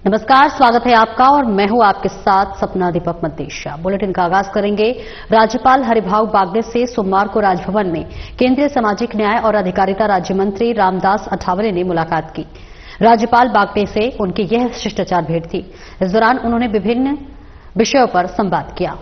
नमस्कार, स्वागत है आपका और मैं हूं आपके साथ सपना दीपक मद्देशिया। बुलेटिन का आगाज करेंगे। राज्यपाल हरिभाऊ बागड़े से सोमवार को राजभवन में केंद्रीय सामाजिक न्याय और अधिकारिता राज्य मंत्री रामदास अठावले ने मुलाकात की। राज्यपाल बागड़े से उनकी यह शिष्टाचार भेंट थी। इस दौरान उन्होंने विभिन्न विषयों पर संवाद किया।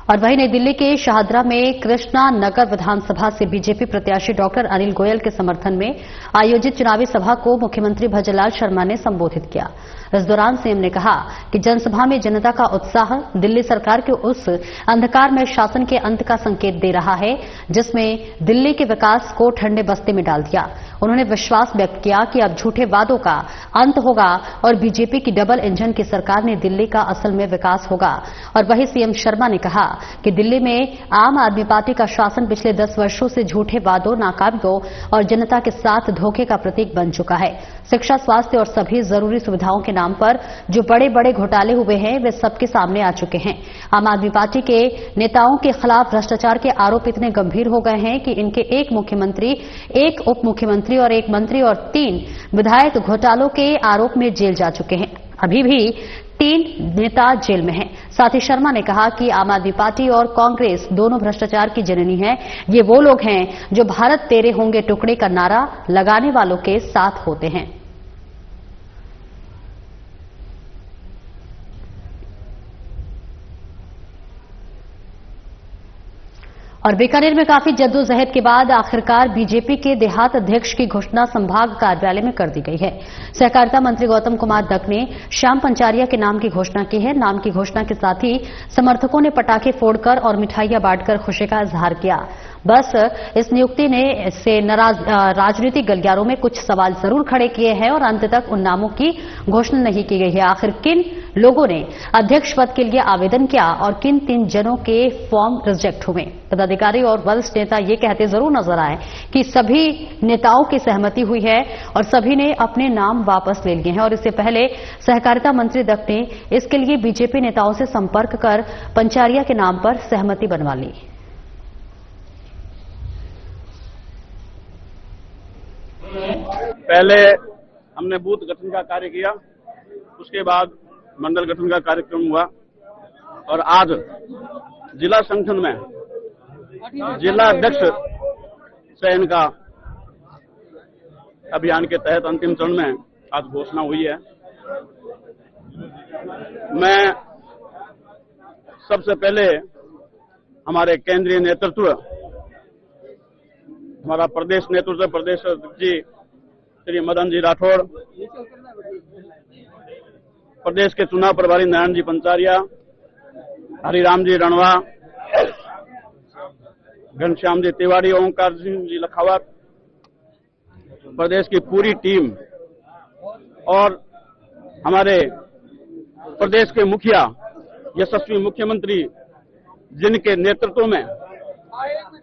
और वहीं नई दिल्ली के शाहदरा में कृष्णा नगर विधानसभा से बीजेपी प्रत्याशी डॉक्टर अनिल गोयल के समर्थन में आयोजित चुनावी सभा को मुख्यमंत्री भजनलाल शर्मा ने संबोधित किया। इस दौरान सीएम ने कहा कि जनसभा में जनता का उत्साह दिल्ली सरकार के उस अंधकार में शासन के अंत का संकेत दे रहा है जिसमें दिल्ली के विकास को ठंडे बस्ते में डाल दिया। उन्होंने विश्वास व्यक्त किया कि अब झूठे वादों का अंत होगा और बीजेपी की डबल इंजन की सरकार ने दिल्ली का असल में विकास होगा। और वहीं सीएम शर्मा ने कहा कि दिल्ली में आम आदमी पार्टी का शासन पिछले 10 वर्षों से झूठे वादों, नाकामियों और जनता के साथ धोखे का प्रतीक बन चुका है। शिक्षा, स्वास्थ्य और सभी जरूरी सुविधाओं के नाम पर जो बड़े बड़े घोटाले हुए हैं वे सबके सामने आ चुके हैं। आम आदमी पार्टी के नेताओं के खिलाफ भ्रष्टाचार के आरोप इतने गंभीर हो गए हैं कि इनके एक मुख्यमंत्री, एक उप मुख्यमंत्री और एक मंत्री और 3 विधायक घोटालों के आरोप में जेल जा चुके हैं। अभी भी 3 नेता जेल में हैं। साथ ही शर्मा ने कहा कि आम आदमी पार्टी और कांग्रेस दोनों भ्रष्टाचार की जननी है। ये वो लोग हैं जो भारत तेरे होंगे टुकड़े का नारा लगाने वालों के साथ होते हैं। और बीकानेर में काफी जद्दोजहद के बाद आखिरकार बीजेपी के देहात अध्यक्ष की घोषणा संभाग कार्यालय में कर दी गई है। सहकारिता मंत्री गौतम कुमार दत्त ने श्याम पंचारिया के नाम की घोषणा की है। नाम की घोषणा के साथ ही समर्थकों ने पटाखे फोड़कर और मिठाइयां बांटकर खुशी का इजहार किया। बस इस नियुक्ति ने से नाराज राजनीतिक गलियारों में कुछ सवाल जरूर खड़े किए हैं और अंत तक उन नामों की घोषणा नहीं की गई है। आखिर किन लोगों ने अध्यक्ष पद के लिए आवेदन किया और किन 3 जनों के फॉर्म रिजेक्ट हुए? पदाधिकारी और वरिष्ठ नेता ये कहते जरूर नजर आए कि सभी नेताओं की सहमति हुई है और सभी ने अपने नाम वापस ले लिए हैं। और इससे पहले सहकारिता मंत्री दत्त ने इसके लिए बीजेपी नेताओं से संपर्क कर पंचारिया के नाम पर सहमति बनवा ली। पहले हमने बूथ गठन का कार्य किया, उसके बाद मंडल गठन का कार्यक्रम हुआ और आज जिला संगठन में जिला अध्यक्ष चयन का अभियान के तहत अंतिम चरण में आज घोषणा हुई है। मैं सबसे पहले हमारे केंद्रीय नेतृत्व, हमारा प्रदेश नेतृत्व, प्रदेश अध्यक्ष जी श्री मदन जी राठौड़, प्रदेश के चुनाव प्रभारी नारायण जी पंचारिया, हरिराम जी रणवा, घनश्याम जी तिवारी, ओंकार सिंह जी लखावत, प्रदेश की पूरी टीम और हमारे प्रदेश के मुखिया, यशस्वी मुख्यमंत्री जिनके नेतृत्व में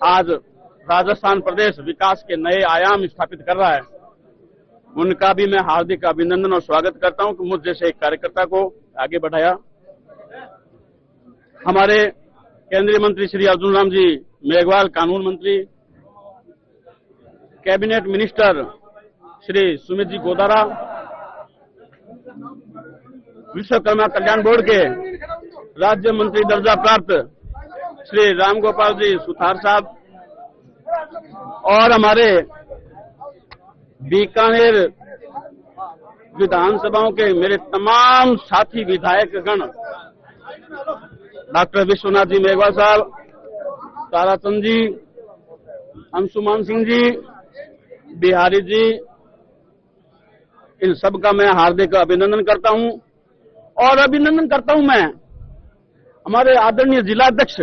आज राजस्थान प्रदेश विकास के नए आयाम स्थापित कर रहा है, उनका भी मैं हार्दिक अभिनंदन और स्वागत करता हूं कि मुझ जैसे एक कार्यकर्ता को आगे बढ़ाया। हमारे केंद्रीय मंत्री श्री अर्जुन राम जी मेघवाल, कानून मंत्री, कैबिनेट मिनिस्टर श्री सुमित जी गोदारा, विश्वकर्मा कल्याण बोर्ड के राज्य मंत्री दर्जा प्राप्त श्री राम गोपाल जी सुथार साहब और हमारे बीकानेर विधानसभाओं के मेरे तमाम साथी विधायक गण, डॉक्टर विश्वनाथ जी मेघवाल साहब, ताराचंद जी, अंशुमान सिंह जी, बिहारी जी, इन सब का मैं हार्दिक अभिनंदन करता हूं। और अभिनंदन करता हूं मैं हमारे आदरणीय जिलाध्यक्ष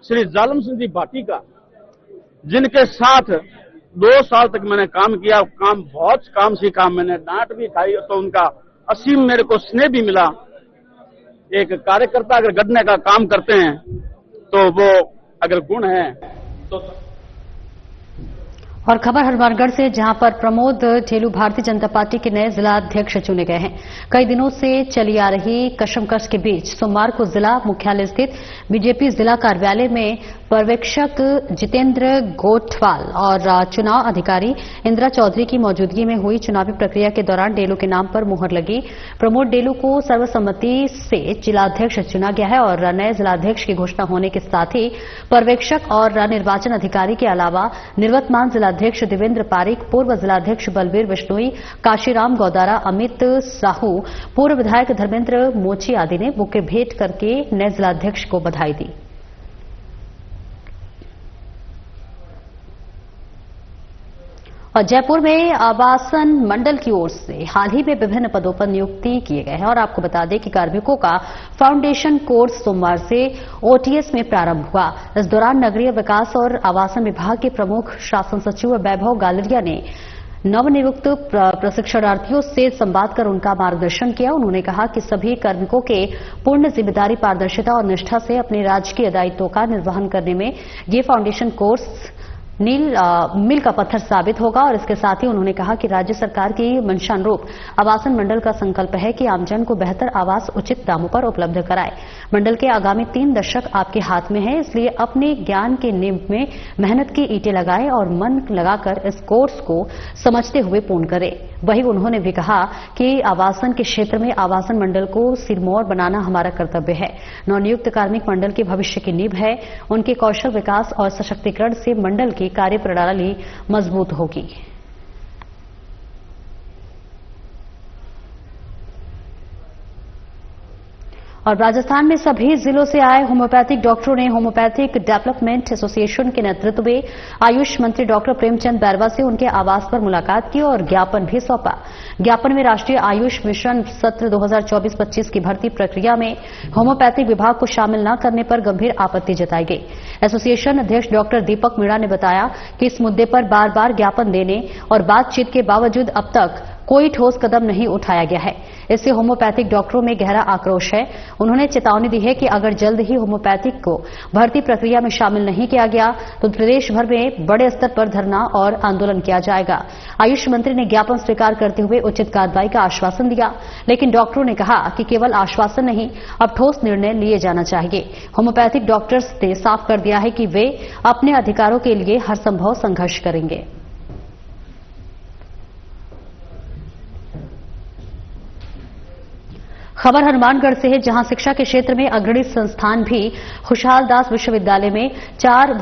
श्री जालम सिंह जी भाटी का, जिनके साथ 2 साल तक मैंने काम किया, बहुत काम सीखा, मैंने डांट भी खाई तो उनका असीम मेरे को स्नेह भी मिला। एक कार्यकर्ता अगर गढ़ने का काम करते हैं तो वो अगर गुण है तो। और खबर हनुमानगढ़ से, जहां पर प्रमोद ठेलू भारतीय जनता पार्टी के नए जिला अध्यक्ष चुने गए हैं। कई दिनों से चली आ रही कशमकश के बीच सोमवार को जिला मुख्यालय स्थित बीजेपी जिला कार्यालय में पर्यवेक्षक जितेंद्र गोठवाल और चुनाव अधिकारी इंदिरा चौधरी की मौजूदगी में हुई चुनावी प्रक्रिया के दौरान डेलो के नाम पर मुहर लगी। प्रमोद डेलो को सर्वसम्मति से जिलाध्यक्ष चुना गया है और नए जिलाध्यक्ष की घोषणा होने के साथ ही पर्यवेक्षक और निर्वाचन अधिकारी के अलावा निवर्तमान जिलाध्यक्ष देवेंद्र पारिक, पूर्व जिलाध्यक्ष बलबीर बिश्नोई, काशीराम गौदारा, अमित साहू, पूर्व विधायक धर्मेंद्र मोची आदि ने बुके भेंट करके नए जिलाध्यक्ष को बधाई दी। और जयपुर में आवासन मंडल की ओर से हाल ही में विभिन्न पदों पर नियुक्ति किए गए हैं और आपको बता दें कि कार्मिकों का फाउंडेशन कोर्स सोमवार से ओटीएस में प्रारंभ हुआ। इस दौरान नगरीय विकास और आवासन विभाग के प्रमुख शासन सचिव वैभव गालरिया ने नवनियुक्त प्रशिक्षणार्थियों से संवाद कर उनका मार्गदर्शन किया। उन्होंने कहा कि सभी कार्मिकों के पूर्ण जिम्मेदारी, पारदर्शिता और निष्ठा से अपने राजकीय दायित्वों का निर्वहन करने में ये फाउंडेशन कोर्स मील का पत्थर साबित होगा। और इसके साथ ही उन्होंने कहा कि राज्य सरकार की मंशानुरूप आवासन मंडल का संकल्प है कि आमजन को बेहतर आवास उचित दामों पर उपलब्ध कराए। मंडल के आगामी 3 दशक आपके हाथ में है, इसलिए अपने ज्ञान के नींव में मेहनत की ईंटें लगाएं और मन लगाकर इस कोर्स को समझते हुए पूर्ण करें। वहीं उन्होंने भी कहा कि आवासन के क्षेत्र में आवासन मंडल को सिरमौर बनाना हमारा कर्तव्य है। नवनियुक्त कार्मिक मंडल के भविष्य की नींव है। उनके कौशल विकास और सशक्तिकरण से मंडल की कार्य प्रणाली मजबूत होगी। और राजस्थान में सभी जिलों से आए होम्योपैथिक डॉक्टरों ने होम्योपैथिक डेवलपमेंट एसोसिएशन के नेतृत्व में आयुष मंत्री डॉक्टर प्रेमचंद बैरवा से उनके आवास पर मुलाकात की और ज्ञापन भी सौंपा। ज्ञापन में राष्ट्रीय आयुष मिशन सत्र 2024-25 की भर्ती प्रक्रिया में होम्योपैथिक विभाग को शामिल न करने पर गंभीर आपत्ति जताई गई। एसोसिएशन अध्यक्ष डॉक्टर दीपक मीणा ने बताया कि इस मुद्दे पर बार बार ज्ञापन देने और बातचीत के बावजूद अब तक कोई ठोस कदम नहीं उठाया गया है। इससे होम्योपैथिक डॉक्टरों में गहरा आक्रोश है। उन्होंने चेतावनी दी है कि अगर जल्द ही होम्योपैथिक को भर्ती प्रक्रिया में शामिल नहीं किया गया तो प्रदेश भर में बड़े स्तर पर धरना और आंदोलन किया जाएगा। आयुष मंत्री ने ज्ञापन स्वीकार करते हुए उचित कार्रवाई का आश्वासन दिया, लेकिन डॉक्टरों ने कहा कि केवल आश्वासन नहीं, अब ठोस निर्णय लिए जाना चाहिए। होम्योपैथिक डॉक्टर्स ने साफ कर दिया है कि वे अपने अधिकारों के लिए हर संभव संघर्ष करेंगे। खबर हनुमानगढ़ से है, जहां शिक्षा के क्षेत्र में अग्रणी संस्थान भी खुशहाल दास विश्वविद्यालय में 4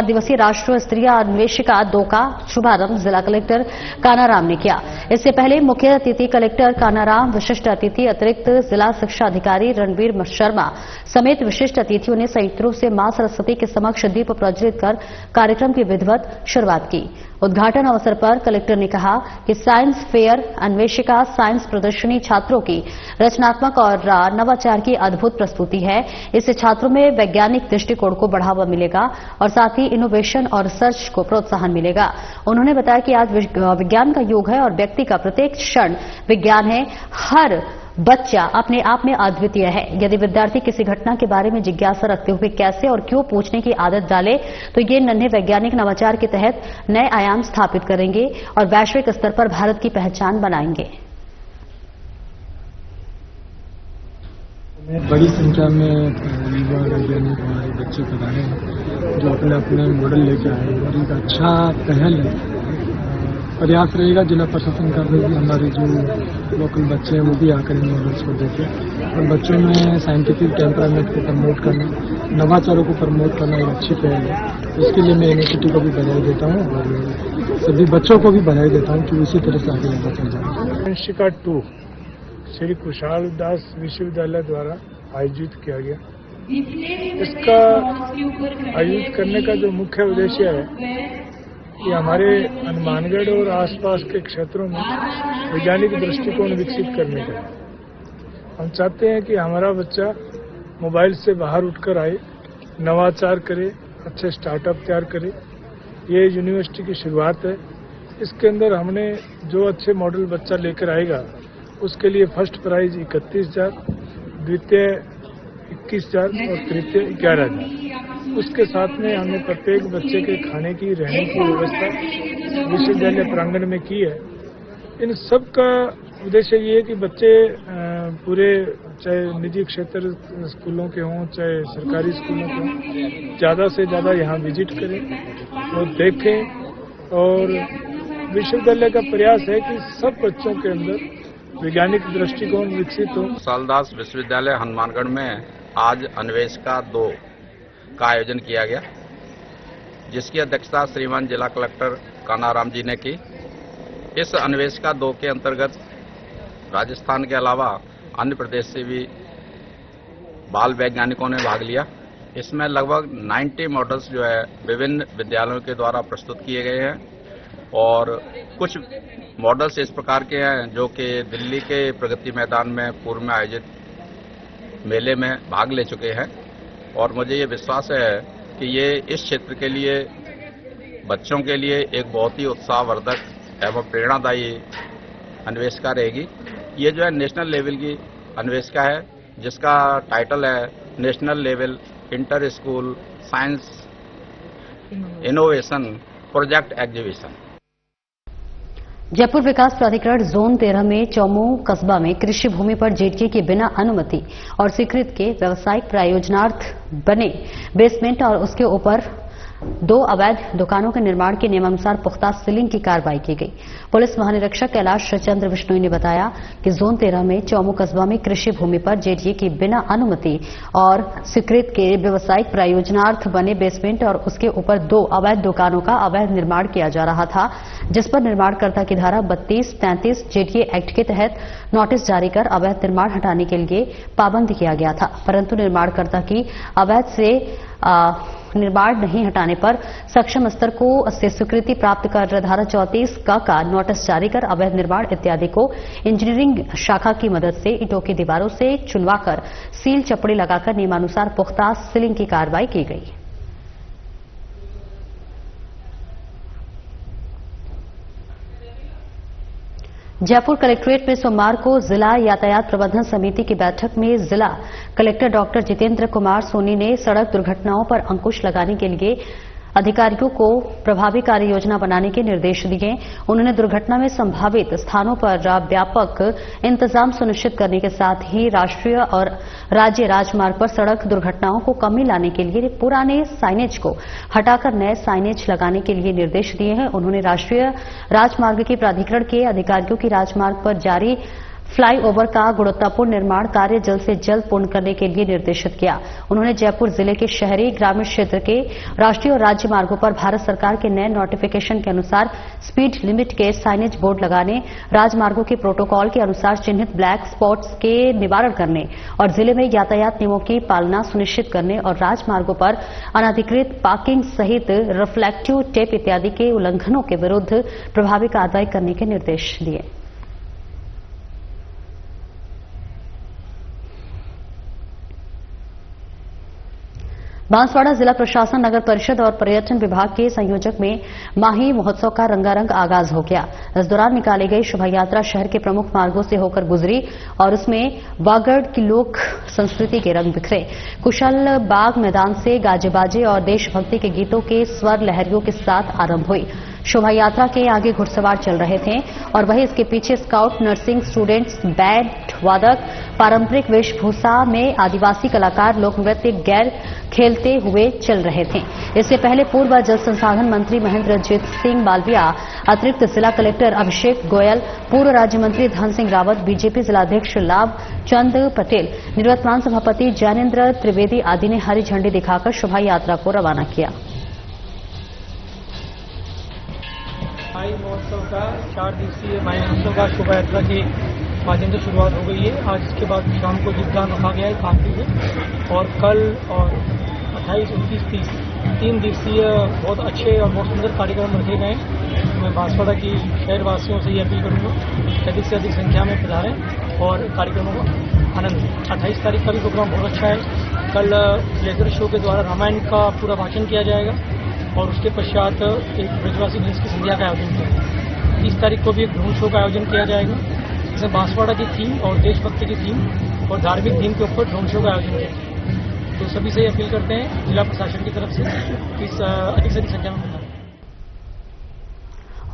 दिवसीय राष्ट्रीय स्तरीय अन्वेषिका 2 का शुभारंभ जिला कलेक्टर कानाराम ने किया। इससे पहले मुख्य अतिथि कलेक्टर कानाराम, विशिष्ट अतिथि अतिरिक्त जिला शिक्षा अधिकारी रणवीर शर्मा समेत विशिष्ट अतिथियों ने संयुक्त रूप से मां सरस्वती के समक्ष दीप प्रज्वलित कर कार्यक्रम की विधिवत शुरुआत की। उद्घाटन अवसर पर कलेक्टर ने कहा कि साइंस फेयर अन्वेषिका साइंस प्रदर्शनी छात्रों की रचनात्मक और नवाचार की अद्भुत प्रस्तुति है। इससे छात्रों में वैज्ञानिक दृष्टिकोण को बढ़ावा मिलेगा और साथ ही इनोवेशन और रिसर्च को प्रोत्साहन मिलेगा। उन्होंने बताया कि आज विज्ञान का युग है और व्यक्ति का प्रत्येक क्षण विज्ञान है। हर बच्चा अपने आप में अद्वितीय है। यदि विद्यार्थी किसी घटना के बारे में जिज्ञासा रखते हुए कैसे और क्यों पूछने की आदत डाले तो ये नन्हे वैज्ञानिक नवाचार के तहत नए आयाम स्थापित करेंगे और वैश्विक स्तर पर भारत की पहचान बनाएंगे। बड़ी संख्या में युवा वैज्ञानिक हमारे बच्चे पढ़ रहे हैं जो अपने अपने मॉडल लेकर आए और एक अच्छा पहल है। प्रयास रहेगा जिला प्रशासन का भी हमारे जो लोकल बच्चे हैं वो भी आकर इन मॉडल्स को देखें और बच्चों में साइंटिफिक टेम्परामेंट को प्रमोट करना, नवाचारों को प्रमोट करना एक अच्छी पहल है। इसके लिए मैं यूनिवर्सिटी को भी बधाई देता हूँ और सभी बच्चों को भी बधाई देता हूँ कि उसी तरह से आगे बढ़ता चल जाए। अन्वेषिका 2 श्री खुशहाल दास विश्वविद्यालय द्वारा आयोजित किया गया। इसका आयोजित करने का जो मुख्य उद्देश्य है कि हमारे हनुमानगढ़ और आसपास के क्षेत्रों में वैज्ञानिक दृष्टिकोण विकसित करने का। हम चाहते हैं कि हमारा बच्चा मोबाइल से बाहर उठकर आए, नवाचार करे, अच्छे स्टार्टअप तैयार करे। ये यूनिवर्सिटी की शुरुआत है। इसके अंदर हमने जो अच्छे मॉडल बच्चा लेकर आएगा उसके लिए फर्स्ट प्राइज 31,000, द्वितीय 21,000 और तृतीय 11,000। उसके साथ में हमने प्रत्येक बच्चे के खाने की, रहने की व्यवस्था विश्वविद्यालय प्रांगण में की है। इन सब का उद्देश्य ये है कि बच्चे पूरे चाहे निजी क्षेत्र स्कूलों के हों चाहे सरकारी स्कूलों के हों, ज़्यादा से ज़्यादा यहाँ विजिट करें और देखें। और विश्वविद्यालय का प्रयास है कि सब बच्चों के अंदर वैज्ञानिक दृष्टिकोण विकसित हो। सालदास विश्वविद्यालय हनुमानगढ़ में आज अन्वेषका 2 का आयोजन किया गया, जिसकी अध्यक्षता श्रीमान जिला कलेक्टर कानाराम जी ने की। इस अन्वेषका 2 के अंतर्गत राजस्थान के अलावा अन्य प्रदेश से भी बाल वैज्ञानिकों ने भाग लिया। इसमें लगभग 90 मॉडल्स जो है विभिन्न विद्यालयों के द्वारा प्रस्तुत किए गए हैं और कुछ मॉडल्स इस प्रकार के हैं जो कि दिल्ली के प्रगति मैदान में पूर्व में आयोजित मेले में भाग ले चुके हैं। और मुझे ये विश्वास है कि ये इस क्षेत्र के लिए बच्चों के लिए एक बहुत ही उत्साहवर्धक एवं प्रेरणादायी अन्वेषका रहेगी। ये जो है नेशनल लेवल की अन्वेषका है, जिसका टाइटल है national level inter school science innovation project exhibition. Jaipur Vikas Pradhikaran zone 13 में चौमू कस्बा में कृषि भूमि पर जेडीए के बिना अनुमति और स्वीकृत के व्यावसायिक प्रयोजनार्थ बने बेसमेंट और उसके ऊपर 2 अवैध दुकानों के निर्माण के नियमानुसार पुख्ता सीलिंग की कार्रवाई की गई। पुलिस महानिरीक्षक कैलाश चंद्र विश्नोई ने बताया कि जोन 13 में चौमू कस्बा में कृषि भूमि पर जेडीए की बिना अनुमति और स्वीकृत के व्यावसायिक प्रयोजनार्थ बने बेसमेंट और उसके ऊपर 2 अवैध दुकानों का अवैध निर्माण किया जा रहा था, जिस पर निर्माणकर्ता की धारा 32-33 जेडीए एक्ट के तहत नोटिस जारी कर अवैध निर्माण हटाने के लिए पाबंद किया गया था। परंतु निर्माणकर्ता की अवैध से निर्माण नहीं हटाने पर सक्षम स्तर को से स्वीकृति प्राप्त कर धारा 34 का नोटिस जारी कर अवैध निर्माण इत्यादि को इंजीनियरिंग शाखा की मदद से ईंटों की दीवारों से चुनवाकर सील चपड़ी लगाकर नियमानुसार पुख्ता सीलिंग की कार्रवाई की गई। जयपुर कलेक्ट्रेट में सोमवार को जिला यातायात प्रबंधन समिति की बैठक में जिला कलेक्टर डॉक्टर जितेंद्र कुमार सोनी ने सड़क दुर्घटनाओं पर अंकुश लगाने के लिए अधिकारियों को प्रभावी कार्य योजना बनाने के निर्देश दिए। उन्होंने दुर्घटना में संभावित स्थानों पर व्यापक इंतजाम सुनिश्चित करने के साथ ही राष्ट्रीय और राज्य राजमार्ग पर सड़क दुर्घटनाओं को कमी लाने के लिए पुराने साइनेज को हटाकर नए साइनेज लगाने के लिए निर्देश दिए हैं। उन्होंने राष्ट्रीय राजमार्ग के प्राधिकरण के अधिकारियों की राजमार्ग पर जारी फ्लाईओवर का गुणवत्तापूर्ण निर्माण कार्य जल्द से जल्द पूर्ण करने के लिए निर्देशित किया। उन्होंने जयपुर जिले के शहरी ग्रामीण क्षेत्र के राष्ट्रीय और राज्य मार्गों पर भारत सरकार के नए नोटिफिकेशन के अनुसार स्पीड लिमिट के साइनेज बोर्ड लगाने, राजमार्गों के प्रोटोकॉल के अनुसार चिन्हित ब्लैक स्पॉट्स के निवारण करने और जिले में यातायात नियमों की पालना सुनिश्चित करने और राजमार्गों पर अनधिकृत पार्किंग सहित रिफ्लेक्टिव टेप इत्यादि के उल्लंघनों के विरुद्ध प्रभावी कार्रवाई करने के निर्देश दिए। बांसवाड़ा जिला प्रशासन, नगर परिषद और पर्यटन विभाग के संयोजक में माही महोत्सव का रंगारंग आगाज हो गया। इस दौरान निकाली गई शोभा यात्रा शहर के प्रमुख मार्गों से होकर गुजरी और उसमें वागड़ की लोक संस्कृति के रंग बिखरे। कुशल बाग मैदान से गाजे बाजे और देशभक्ति के गीतों के स्वर लहरियों के साथ आरंभ हुई। शोभा यात्रा के आगे घुड़सवार चल रहे थे और वहीं इसके पीछे स्काउट, नर्सिंग स्टूडेंट्स, बैंड वादक, पारंपरिक वेशभूषा में आदिवासी कलाकार लोक नृत्य गैर खेलते हुए चल रहे थे। इससे पहले पूर्व जल संसाधन मंत्री महेंद्रजीत सिंह मालविया, अतिरिक्त जिला कलेक्टर अभिषेक गोयल, पूर्व राज्य मंत्री धन सिंह रावत, बीजेपी जिलाध्यक्ष लाभ चंद पटेल, निवर्तमान सभापति जैनेन्द्र त्रिवेदी आदि ने हरी झंडी दिखाकर शोभा यात्रा को रवाना किया। माई महोत्सव का 4 दिवसीय माई महोत्सव का शोभा यात्रा के माध्यम से शुरुआत हो गई है। आज इसके बाद शाम को दीपदान रखा गया है काफी में और कल और 28, 29, 30 3 दिवसीय बहुत अच्छे और बहुत सुंदर कार्यक्रम रखे गए। मैं बांसवाड़ा की शहरवासियों से ये अपील करूंगा कि अधिक से अधिक संख्या में पधारें और कार्यक्रमों का आनंद लें। 28 तारीख का भी प्रोग्राम बहुत अच्छा है। कल लेजर शो के द्वारा रामायण का पूरा भाषण किया जाएगा और उसके पश्चात एक ब्रजवासी भैंस की संध्या का आयोजन किया जाएगा। 30 तारीख को भी एक ड्रोन शो का आयोजन किया जाएगा, जिसमें बांसवाड़ा की थीम और देशभक्ति की थीम और धार्मिक थीम के ऊपर ड्रोन शो का आयोजन किया जाएगा। तो सभी से अपील करते हैं जिला प्रशासन की तरफ से इस अधिक से अधिक संख्या में।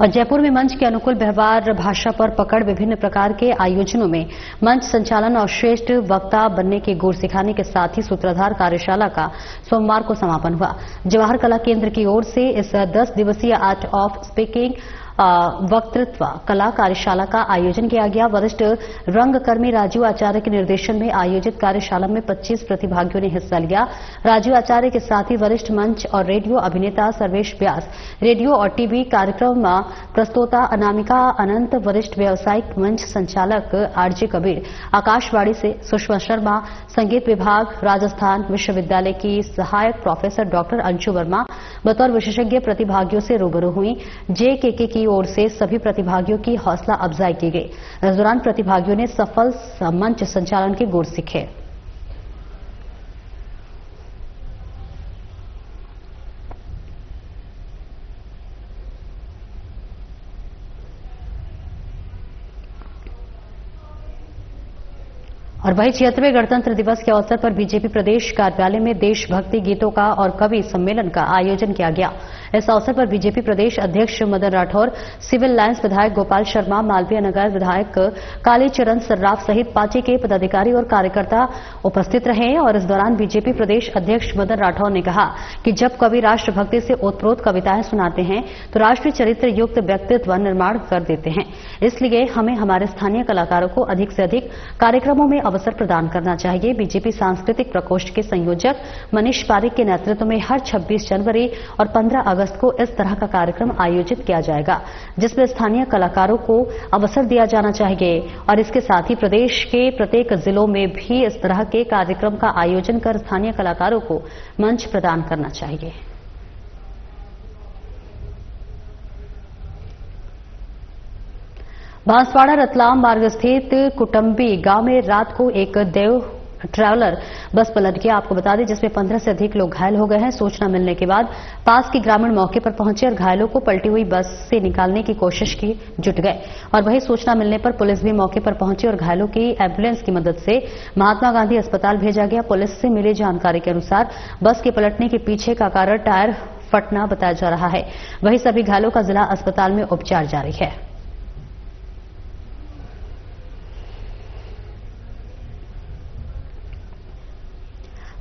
और जयपुर में मंच के अनुकूल व्यवहार भाषा पर पकड़ विभिन्न प्रकार के आयोजनों में मंच संचालन और श्रेष्ठ वक्ता बनने के गुर सिखाने के साथ ही सूत्रधार कार्यशाला का सोमवार को समापन हुआ। जवाहर कला केंद्र की ओर से इस 10 दिवसीय आर्ट ऑफ स्पीकिंग वक्तृत्व कला कार्यशाला का आयोजन किया गया। वरिष्ठ रंगकर्मी राजीव आचार्य के निर्देशन में आयोजित कार्यशाला में 25 प्रतिभागियों ने हिस्सा लिया। राजीव आचार्य के साथ ही वरिष्ठ मंच और रेडियो अभिनेता सर्वेश व्यास, रेडियो और टीवी कार्यक्रम प्रस्तोता अनामिका अनंत, वरिष्ठ व्यावसायिक मंच संचालक आरजे कबीर, आकाशवाणी से सुषमा शर्मा, संगीत विभाग राजस्थान विश्वविद्यालय की सहायक प्रोफेसर डॉक्टर अंशु वर्मा बतौर विशेषज्ञ प्रतिभागियों से रूबरू हुई। जेकेके की ओर से सभी प्रतिभागियों की हौसला अफजाई की गई। इस दौरान प्रतिभागियों ने सफल मंच संचालन के गुर सीखे। और वहीं 76वें गणतंत्र दिवस के अवसर पर बीजेपी प्रदेश कार्यालय में देशभक्ति गीतों का और कवि सम्मेलन का आयोजन किया गया। इस अवसर पर बीजेपी प्रदेश अध्यक्ष मदन राठौर, सिविल लाइंस विधायक गोपाल शर्मा, मालवीय नगर विधायक कालीचरण सर्राफ सहित पार्टी के पदाधिकारी और कार्यकर्ता उपस्थित रहे। और इस दौरान बीजेपी प्रदेश अध्यक्ष मदन राठौर ने कहा कि जब कवि राष्ट्रभक्ति से ओतप्रोत कविताएं सुनाते हैं तो राष्ट्रीय चरित्र युक्त व्यक्तित्व निर्माण कर देते हैं। इसलिए हमें हमारे स्थानीय कलाकारों को अधिक से अधिक कार्यक्रमों में अवसर प्रदान करना चाहिए। बीजेपी सांस्कृतिक प्रकोष्ठ के संयोजक मनीष पारिक के नेतृत्व में हर 26 जनवरी और 15 अगस्त को इस तरह का कार्यक्रम आयोजित किया जाएगा, जिसमें स्थानीय कलाकारों को अवसर दिया जाना चाहिए। और इसके साथ ही प्रदेश के प्रत्येक जिलों में भी इस तरह के कार्यक्रम का आयोजन कर स्थानीय कलाकारों को मंच प्रदान करना चाहिए। बांसवाड़ा रतलाम मार्ग स्थित कुटुंबी गांव में रात को एक देव ट्रैवलर बस पलट गया। आपको बता दें जिसमें 15 से अधिक लोग घायल हो गए हैं। सूचना मिलने के बाद पास के ग्रामीण मौके पर पहुंचे और घायलों को पलटी हुई बस से निकालने की कोशिश की जुट गए। और वहीं सूचना मिलने पर पुलिस भी मौके पर पहुंची और घायलों की एम्बुलेंस की मदद से महात्मा गांधी अस्पताल भेजा गया। पुलिस से मिली जानकारी के अनुसार बस के पलटने के पीछे का कारण टायर फटना बताया जा रहा है। वहीं सभी घायलों का जिला अस्पताल में उपचार जारी है।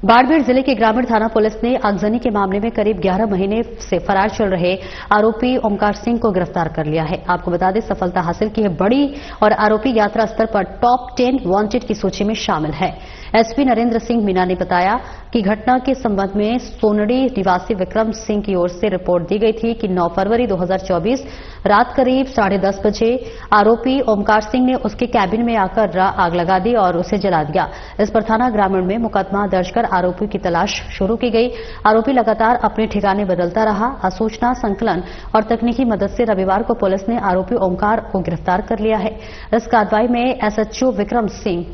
बाड़मेर जिले की ग्रामीण थाना पुलिस ने आगजनी के मामले में करीब 11 महीने से फरार चल रहे आरोपी ओमकार सिंह को गिरफ्तार कर लिया है। आपको बता दें सफलता हासिल की है बड़ी और आरोपी यात्रा स्तर पर टॉप 10 वांटेड की सूची में शामिल है। एसपी नरेंद्र सिंह मीना ने बताया कि घटना के संबंध में सोनड़ी निवासी विक्रम सिंह की ओर से रिपोर्ट दी गई थी कि 9 फरवरी 2024 रात करीब 10:30 बजे आरोपी ओमकार सिंह ने उसके कैबिन में आकर आग लगा दी और उसे जला दिया। इस पर थाना ग्रामीण में मुकदमा दर्ज कर आरोपी की तलाश शुरू की गई। आरोपी लगातार अपने ठिकाने बदलता रहा। सूचना संकलन और तकनीकी मदद से रविवार को पुलिस ने आरोपी ओमकार को गिरफ्तार कर लिया है। इस कार्रवाई में SHO Vikram Singh,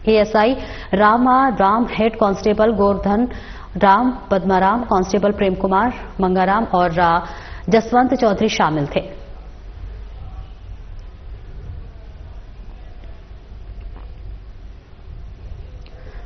ASI Ram, head constable Govardhan Ram, Padmaram, constable Prem Kumar, Mangaram और जसवंत चौधरी शामिल थे।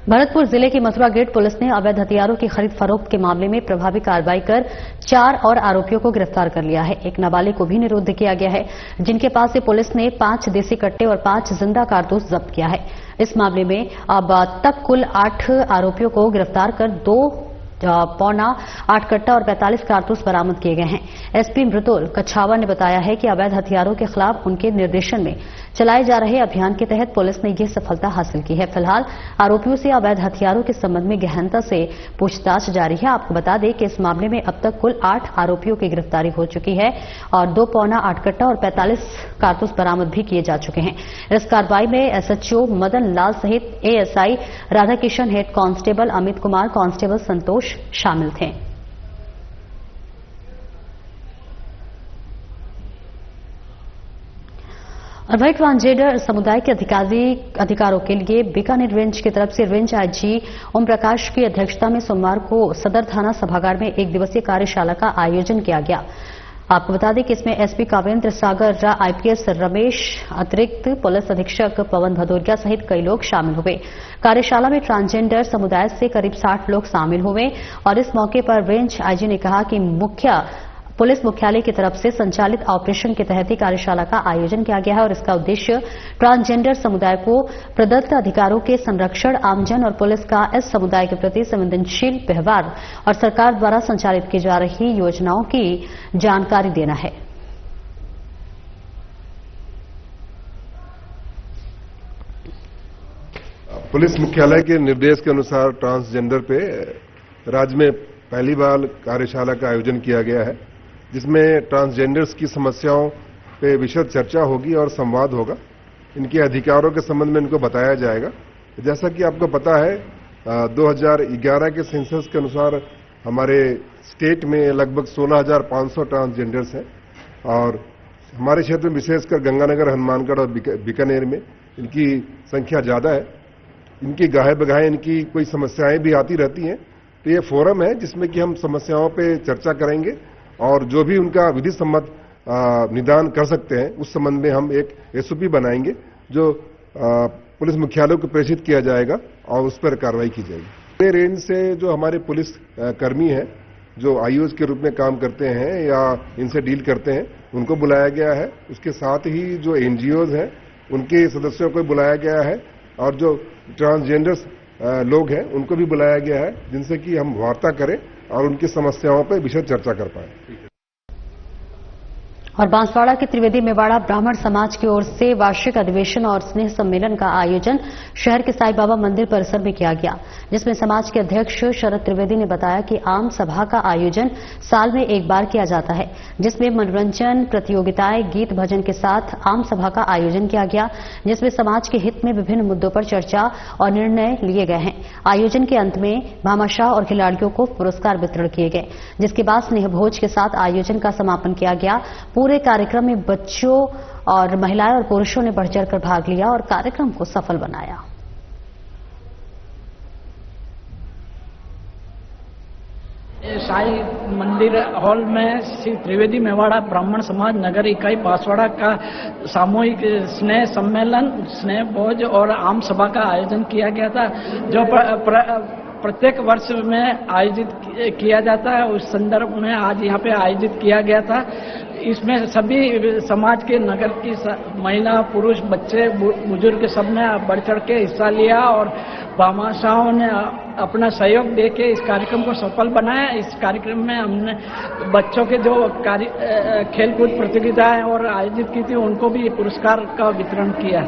भरतपुर जिले की मथुरा गेट पुलिस ने अवैध हथियारों की खरीद फरोख्त के मामले में प्रभावी कार्रवाई कर 4 और आरोपियों को गिरफ्तार कर लिया है। एक नाबालिग को भी निरुद्ध किया गया है, जिनके पास से पुलिस ने 5 देसी कट्टे और 5 जिंदा कारतूस जब्त किया है। इस मामले में अब तक कुल 8 आरोपियों को गिरफ्तार कर 2.8 कट्टा और 45 कारतूस बरामद किए गए हैं। एसपी मृदुल कछावा ने बताया है कि अवैध हथियारों के खिलाफ उनके निर्देशन में चलाए जा रहे अभियान के तहत पुलिस ने यह सफलता हासिल की है। फिलहाल आरोपियों से अवैध हथियारों के संबंध में गहनता से पूछताछ जारी है। आपको बता दें कि इस मामले में अब तक कुल 8 आरोपियों की गिरफ्तारी हो चुकी है और 2.8 कट्टा और 45 कारतूस बरामद भी किए जा चुके हैं। इस कार्रवाई में एसएचओ मदन लाल सहित ASI Radhakishan, head constable Amit Kumar, constable Santosh शामिल थे। और वहीं ट्रांसजेंडर समुदाय के अधिकारों के लिए बीकानेर रेंज की तरफ से रेंज आईजी ओम प्रकाश की अध्यक्षता में सोमवार को सदर थाना सभागार में 1 दिवसीय कार्यशाला का आयोजन किया गया। आपको बता दें कि इसमें एसपी कावेंद्र सागर, आईपीएस रमेश, अतिरिक्त पुलिस अधीक्षक पवन भदौरिया सहित कई लोग शामिल हुए। कार्यशाला में ट्रांसजेंडर समुदाय से करीब 60 लोग शामिल हुए और इस मौके पर रेंज आईजी ने कहा कि मुख्य पुलिस मुख्यालय की तरफ से संचालित ऑपरेशन के तहत ही कार्यशाला का आयोजन किया गया है और इसका उद्देश्य ट्रांसजेंडर समुदाय को प्रदत्त अधिकारों के संरक्षण, आमजन और पुलिस का इस समुदाय के प्रति संवेदनशील व्यवहार और सरकार द्वारा संचालित की जा रही योजनाओं की जानकारी देना है। पुलिस मुख्यालय के निर्देश के अनुसार ट्रांसजेंडर पे राज्य में पहली बार कार्यशाला का आयोजन किया गया है, जिसमें ट्रांसजेंडर्स की समस्याओं पे विशद चर्चा होगी और संवाद होगा। इनके अधिकारों के संबंध में इनको बताया जाएगा। जैसा कि आपको पता है 2011 के सेंसस के अनुसार हमारे स्टेट में लगभग 16,500 ट्रांसजेंडर्स हैं और हमारे क्षेत्र में विशेषकर गंगानगर, हनुमानगढ़ और बीकानेर में इनकी संख्या ज्यादा है। इनकी गाहे बगाहे इनकी कोई समस्याएं भी आती रहती हैं, तो ये फोरम है जिसमें कि हम समस्याओं पे चर्चा करेंगे और जो भी उनका विधि सम्मत निदान कर सकते हैं उस संबंध में हम एक एसओपी बनाएंगे जो पुलिस मुख्यालय को प्रेषित किया जाएगा और उस पर कार्रवाई की जाएगी। पूरे रेंज से जो हमारे पुलिस कर्मी हैं जो आईओज के रूप में काम करते हैं या इनसे डील करते हैं उनको बुलाया गया है। उसके साथ ही जो एनजीओज हैं उनके सदस्यों को बुलाया गया है और जो ट्रांसजेंडर्स लोग हैं उनको भी बुलाया गया है, जिनसे कि हम वार्ता करें और उनकी समस्याओं पर विशद चर्चा कर पाएं। और बांसवाड़ा के त्रिवेदी मेवाड़ा ब्राह्मण समाज की ओर से वार्षिक अधिवेशन और स्नेह सम्मेलन का आयोजन शहर के साईं बाबा मंदिर परिसर में किया गया, जिसमें समाज के अध्यक्ष शरद त्रिवेदी ने बताया कि आम सभा का आयोजन साल में एक बार किया जाता है, जिसमें मनोरंजन प्रतियोगिताएं, गीत भजन के साथ आम सभा का आयोजन किया गया, जिसमें समाज के हित में विभिन्न मुद्दों पर चर्चा और निर्णय लिए गए हैं। आयोजन के अंत में भामाशाह और खिलाड़ियों को पुरस्कार वितरण किए गए, जिसके बाद स्नेह भोज के साथ आयोजन का समापन किया गया। पूरे कार्यक्रम में बच्चों और महिलाएं और पुरुषों ने बढ़ चढ़कर भाग लिया और कार्यक्रम को सफल बनाया। साई मंदिर हॉल में श्री त्रिवेदी मेवाड़ा ब्राह्मण समाज नगर इकाई बांसवाड़ा का सामूहिक स्नेह सम्मेलन, स्नेह भोज और आम सभा का आयोजन किया गया था, जो प्रत्येक वर्ष में आयोजित किया जाता है। उस संदर्भ में आज यहाँ पे आयोजित किया गया था। इसमें सभी समाज के नगर की महिला, पुरुष, बच्चे, बुजुर्ग सब ने बढ़ चढ़ के हिस्सा लिया और भामाशाहों ने अपना सहयोग देके इस कार्यक्रम को सफल बनाया। इस कार्यक्रम में हमने बच्चों के जो खेलकूद प्रतियोगिताएं और आयोजित की थी उनको भी पुरस्कार का वितरण किया।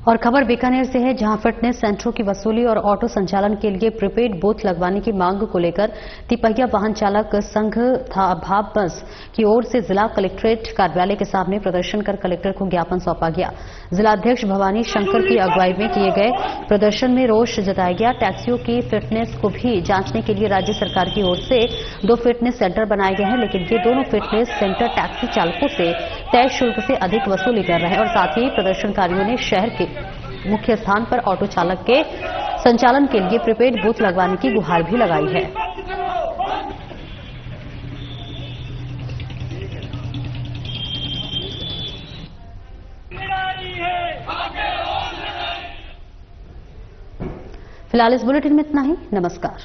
और खबर बीकानेर से है, जहां फिटनेस सेंटरों की वसूली और ऑटो संचालन के लिए प्रीपेड बूथ लगवाने की मांग को लेकर तिपहिया वाहन चालक संघ भाप बस की ओर से जिला कलेक्ट्रेट कार्यालय के सामने प्रदर्शन कर कलेक्टर को ज्ञापन सौंपा गया। जिलाध्यक्ष भवानी शंकर की अगुवाई में किए गए प्रदर्शन में रोष जताया गया। टैक्सियों की फिटनेस को भी जांचने के लिए राज्य सरकार की ओर से 2 फिटनेस सेंटर बनाए गए हैं, लेकिन ये दोनों फिटनेस सेंटर टैक्सी चालकों से तय शुल्क से अधिक वसूली कर रहे हैं और साथ ही प्रदर्शनकारियों ने शहर के मुख्य स्थान पर ऑटो चालक के संचालन के लिए प्रीपेड बूथ लगवाने की गुहार भी लगाई है। फिलहाल इस बुलेटिन में इतना ही। नमस्कार।